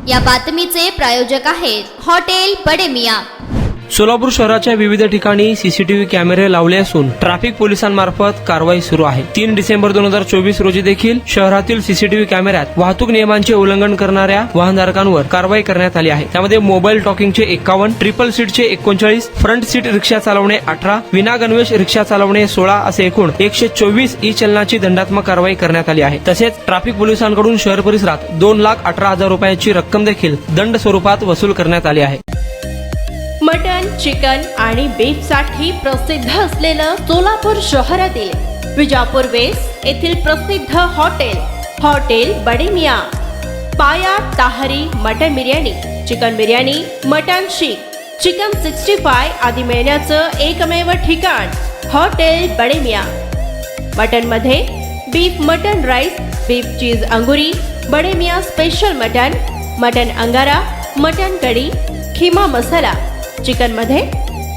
या बातमीचे प्रायोजक आहेत हॉटेल बडे मियां। सोलापूर शहराच्या विविध ठिकाणी सीसीटीव्ही कॅमेरे लावले असून ट्रॅफिक पोलिसांमार्फत कारवाई सुरू आहे। 3 डिसेंबर 2024 रोजी देखील शहरातील सीसीटीव्ही कॅमेऱ्यात वाहतूक नियमांचे उल्लंघन करणाऱ्या वाहनधारकांवर कारवाई करण्यात आली आहे। त्यामध्ये मोबाईल टॉकिंगचे 51, ट्रिपल सीटचे 39, फ्रंट सीट रिक्षा चालवणे 18, विना गणवेश रिक्षा चालवणे 16 असे एकूण 124 ई चलनाची दंडात्मक कारवाई करण्यात आली आहे। तसेच ट्रॅफिक पोलिसांकडून शहर परिसरात 2,18,000 रुपयांची रक्कम देखील दंड स्वरूपात वसूल करण्यात आली आहे। मटन, चिकन आणि बीफ साठी प्रसिद्ध असलेलं सोलापूर शहरातील विजापूर वेस्ट येथील प्रसिद्ध हॉटेल बडे मियां। पाया ताहरी mutton biryani, chicken biryani, mutton शीख, चिकन 65 आदी मिळण्याचं एकमेव ठिकाण हॉटेल बडे मियां। मटन मध्ये beef mutton rice, beef cheese अंगुरी, Bade Miyan special mutton, mutton अंगारा, मटन कढी, खिमा मसाला। चिकन मध्ये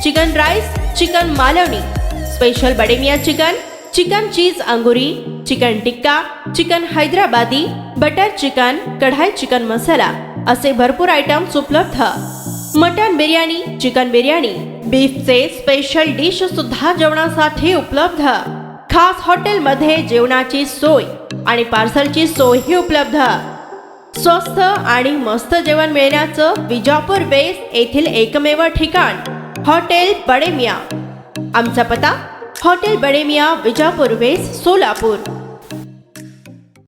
chicken rice, chicken Malvani, special Bade Miyan chicken, chicken cheese अंगुरी, chicken tikka, chicken Hyderabadi, butter chicken, कढाई चिकन मसाला असे भरपूर आयटम्स उपलब्ध। मटन बिर्याणी, चिकन बिर्याणी, बीफचे स्पेशल डिश सुद्धा जेवणासाठी उपलब्ध। खास हॉटेलमध्ये जेवणाची सोय आणि पार्सलची सोयही उपलब्ध। स्वस्त आणि मस्त जेवण मिळण्याचं विजापूर वेस्ट येथील एकमेव ठिकाण हॉटेल बडे मियां। आमचा पत्ता हॉटेल बडे मियां, विजापूर वेस्ट, सोलापूर।